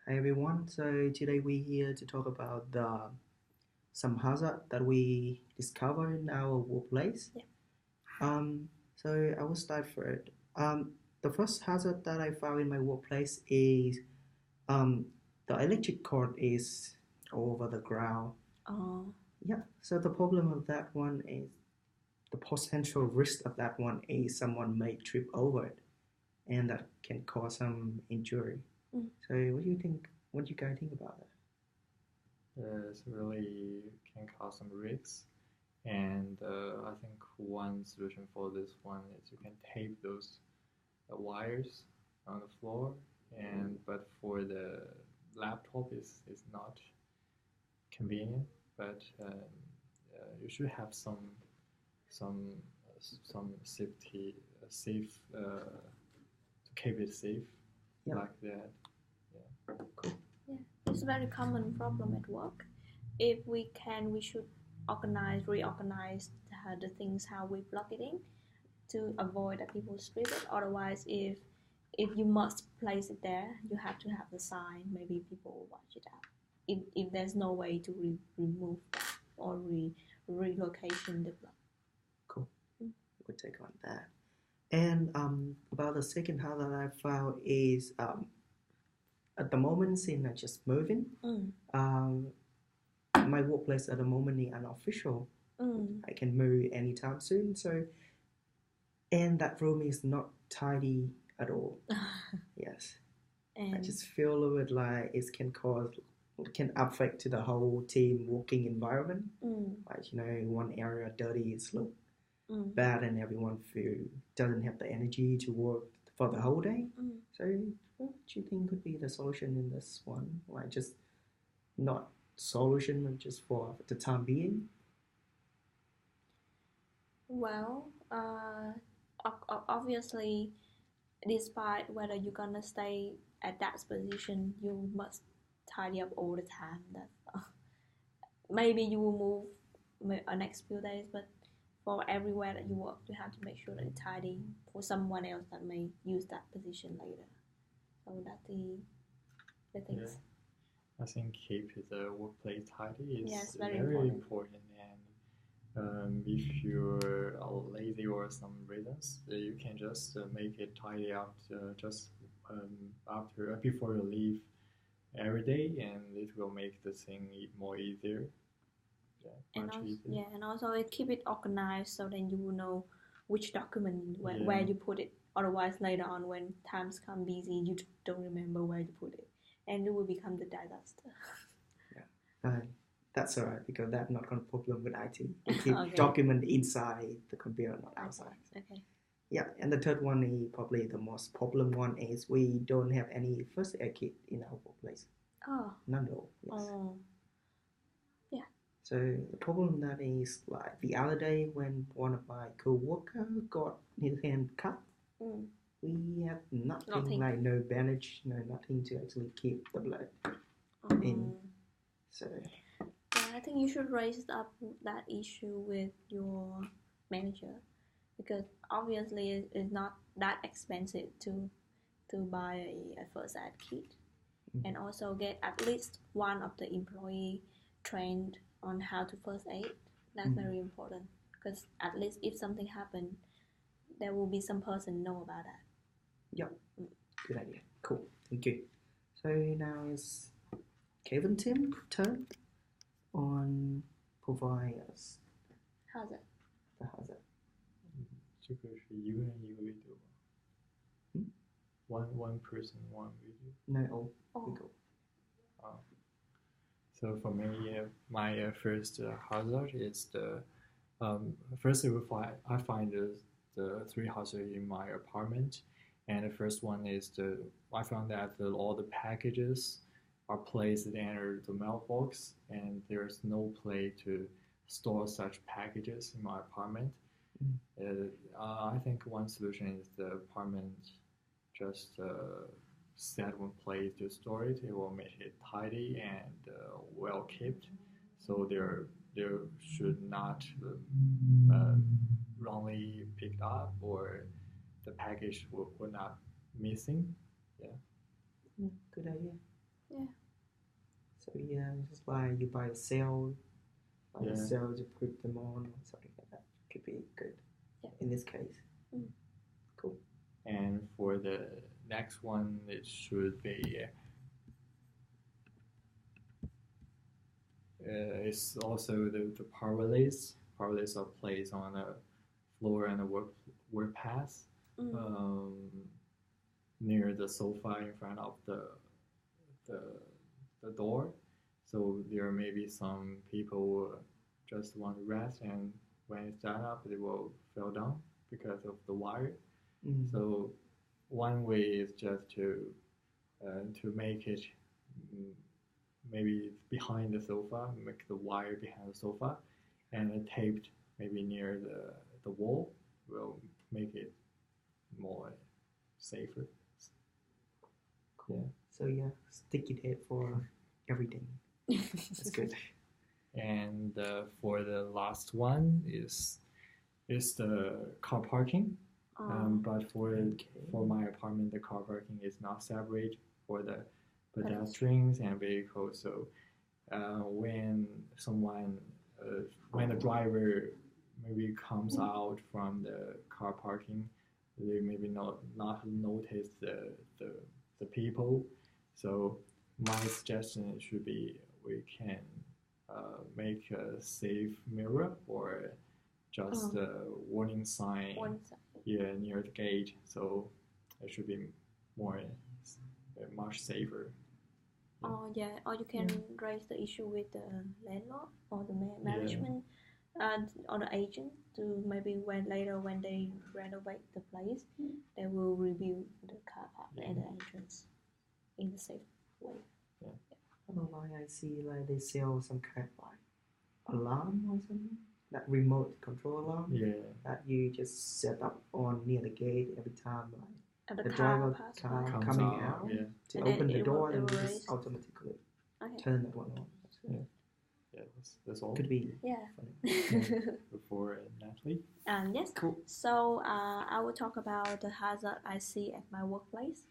Hi everyone. So today we're here to talk about the some hazard that we discover in our workplace. Yeah. So I will start first. The first hazard that I found in my workplace is um, the electric cord is over the ground. Oh, Yeah. So the problem of that one is the potential risk of that one is someone may trip over it, and that can cause some injury. mm. So what do you think? What do you guys think about that? It really can cause some risks. And I think one solution for this one is you can tape those wires on the floor. And but for the laptop, is not convenient. But you should have some some safety safe to keep it safe Yeah. like that. Yeah, it's a very common problem at work. If we can, we should reorganize the things how we plug it in to avoid that people strip it. Otherwise, if you must place it there, you have to have the sign. Maybe people will watch it out. If there's no way to remove that or relocation the plug. Cool. Mm. Good take on that. And about the second house that I found is at the moment since I just moving, Mm. my workplace at the moment is unofficial. Mm. I can move anytime soon. So and that room is not tidy at all. Yes. I And just feel a little bit like it can affect to the whole team working environment. Like one area dirty is look bad and everyone feel doesn't have the energy to work for the whole day. So what do you think could be the solution in this one? Like just not solution, but just for the time being. Well, obviously, despite whether you're gonna stay at that position, you must tidy up all the time. That maybe you will move next few days, but for everywhere that you work, you have to make sure that it's tidy for someone else that may use that position later. So that's the things. I think keep the workplace tidy is Yes, very very important. And if you're lazy or some reasons, you can just make it tidy up just after before you leave every day, and it will make the thing more easier. Yeah, And much also, easier. and also keep it organized so then you will know which document where Yeah. you put it. Otherwise, later on when times come busy, you don't remember where you put it, and it will become the disaster. That's alright because that's not a problem with IT. We keep Okay. document inside the computer, not outside. Okay. Yeah, and the third one is probably the most problem one is we don't have any first aid kit in our workplace. Oh. None at all. Yes. Oh. Yeah. So the problem that is like the other day when one of my co-worker got his hand cut, we have nothing like no bandage, no nothing to actually keep the blood in. So yeah, I think you should raise up that issue with your manager because obviously it's not that expensive to buy a first aid kit, and also get at least one of the employee trained on how to first aid. That's very important because at least if something happened, there will be some person know about that. Yep. Good idea. Cool. Thank you. So now is Kevin Tim turn on provide us hazard. the hazard. 这个是一个人一个 video 吗？One person one video. No, we go. So for me, my first hazard is the first of all, I find the three hazards in my apartment, and the first one is I found that all the packages are placed under the mailbox, and there's no place to store such packages in my apartment. I think one solution is the apartment just set one place to store it. It will make it tidy and well kept, so there should not wrongly picked up or the package will not missing. Yeah. Good idea. Yeah. So yeah, it's like you buy a cell, Yeah. to put them on or something like that. Could be good. Yeah. In this case. Cool. And for the next one, it should be it's also the power relays. Power relays are placed on the floor and the work path near the sofa in front of the the door. So there may be some people who just want to rest, and when it's done up, they will fall down because of the wire. So one way is just to make it maybe behind the sofa, make the wire behind the sofa, and taped maybe near the wall will make it more safer. Cool. Yeah. So yeah, sticky tape for everything. That's good. And for the last one is the car parking. But for my apartment, the car parking is not separate for the pedestrians and vehicles. So when the driver maybe comes out from the car parking, they maybe not notice the people. So my suggestion should be we can make a safe mirror or just a warning sign. Yeah, near the gate, so it should be much safer. Or you can raise the issue with the landlord or the management or the agent to maybe when they renovate the place, they will review the car park and the entrance in the safe way. Yeah. Online, I see like they sell some kind of like alarm or something. That remote control alarm that you just set up on near the gate every time like the driver car coming out to open the door and you just automatically turn that one on. Yeah, that's all. Could be funny. Before Natalie. Yes. Cool. So I will talk about the hazard I see at my workplace.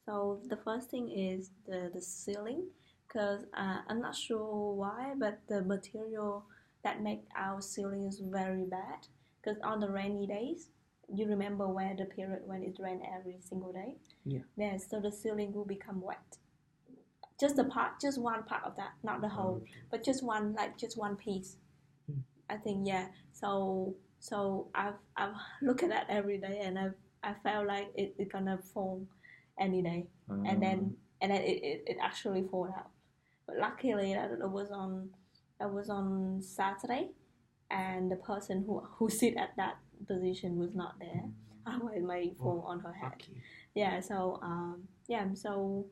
So the first thing is the ceiling, because I'm not sure why, but the material that make our ceiling is very bad. Because on the rainy days, you remember where the period when it rain every single day? Yeah. So the ceiling will become wet. Just one part of that, not the whole, but just one piece. I think So I've looked at that every day, and I felt like it gonna fall any day, and then it actually fall out. But luckily that was on Saturday, and the person who sit at that position was not there. Otherwise, it might fall on her head. Okay. Yeah. So so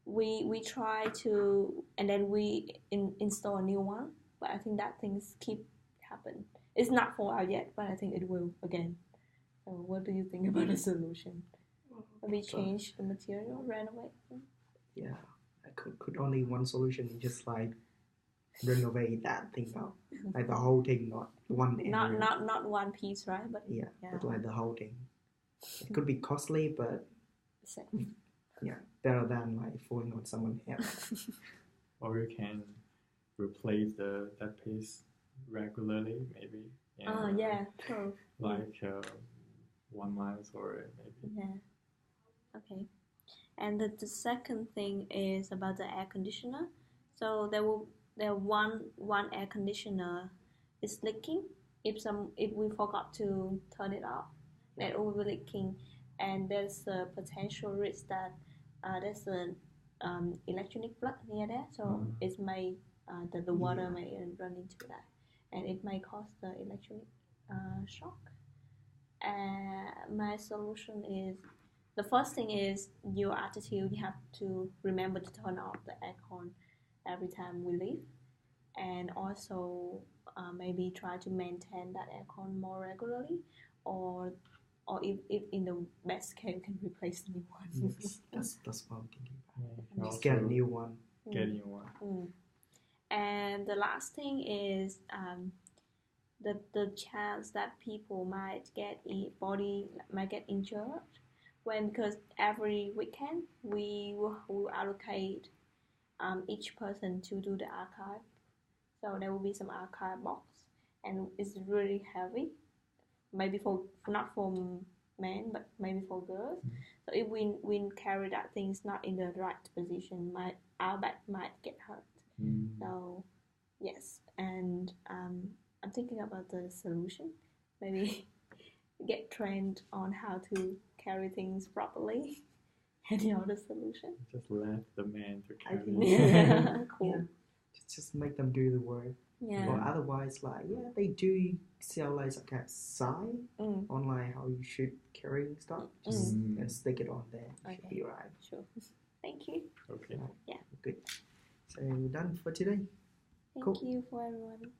we try to, and then we install a new one. But I think that things keep happen. It's not fall out yet, but I think it will again. So what do you think about the solution? Maybe change the material, renovate? Yeah, I could only one solution is just like renovate that thing out, like the whole thing, not one area. Not one piece, right? But but like the whole thing. It could be costly, but better than like falling on someone's head. Or you can replace that piece regularly, maybe. True. Like 1 month or maybe. Yeah. Okay. And the second thing is about the air conditioner. So there one air conditioner is leaking. If we forgot to turn it off, that will be leaking, and there's a potential risk that there's an electronic plug near there, so it may the water may run into that, and it may cause the electronic shock. My solution is, the first thing is your attitude. You have to remember to turn off the aircon every time we leave, and also maybe try to maintain that aircon more regularly, or if in the best case you can replace the new one. Yes, that's what I'm thinking about. Just get a new one. Get a new one. And the last thing is the chance that people might get injured because every weekend we will allocate each person to do the archive. So there will be some archive box, and it's really heavy. Maybe for not for men, but maybe for girls. So if we carry that things not in the right position, our back might get hurt. So yes, and I'm thinking about the solution. Maybe get trained on how to carry things properly. Any other solution? Just let the man to I carry. think- Yeah, cool. Yeah. Just make them do the work. Yeah. Or otherwise, like, yeah, they do sell like some kind of site online how you should carry stuff. Just and stick it on there. It should Okay. be right. Sure. Thank you. Okay. Good. So we're done for today. Thank Cool. you for everyone.